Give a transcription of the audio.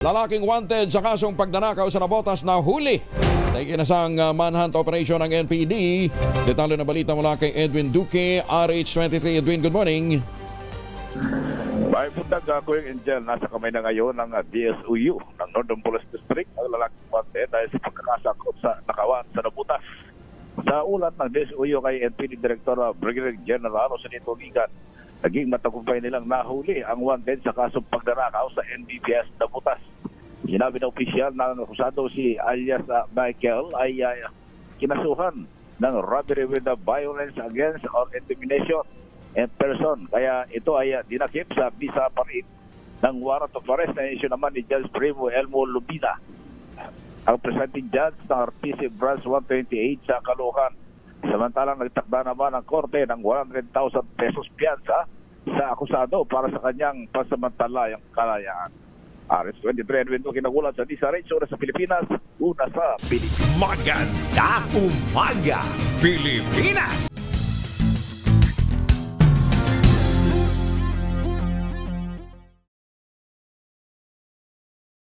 Lalaking wanted sa kasong pagdanakaw sa nabotas na huli. Naikinasang manhunt operation ng NPD. Detalye na balita mula kay Edwin Duque, RH23. Edwin, good morning. May pundag ako yung Angel, nasa kamay na ngayon ng DSUU ng Northern Police District ang lalaking wanted dahil sa pagkakasakop sa nakawan sa nabutas. Sa ulat ng DSUU kay NPD Director Brigadier General Joselito Ligan, naging matagumpay nilang nahuli ang wanted sa kasong pagdanakaw sa NBPS nabutas. Sinabi ng opisyal ng akusado si alias Michael ay kinasuhan ng robbery with the violence against or intimidation in person. Kaya ito ay dinakip sa bisa pa rin ng warrant of arrest na issue naman ni Judge Primo Elmo Lubina, ang presiding judge ng RTC Branch 128 sa Caloocan. Samantalang nagtakda naman ang korte ng 100,000 pesos piyansa sa akusado para sa kanyang pansamantalayang kalayaan. RH23 Edwin Duque nagulat sa DSRH sa Pilipinas, una sa Pilipinas. Maganda umaga, Pilipinas!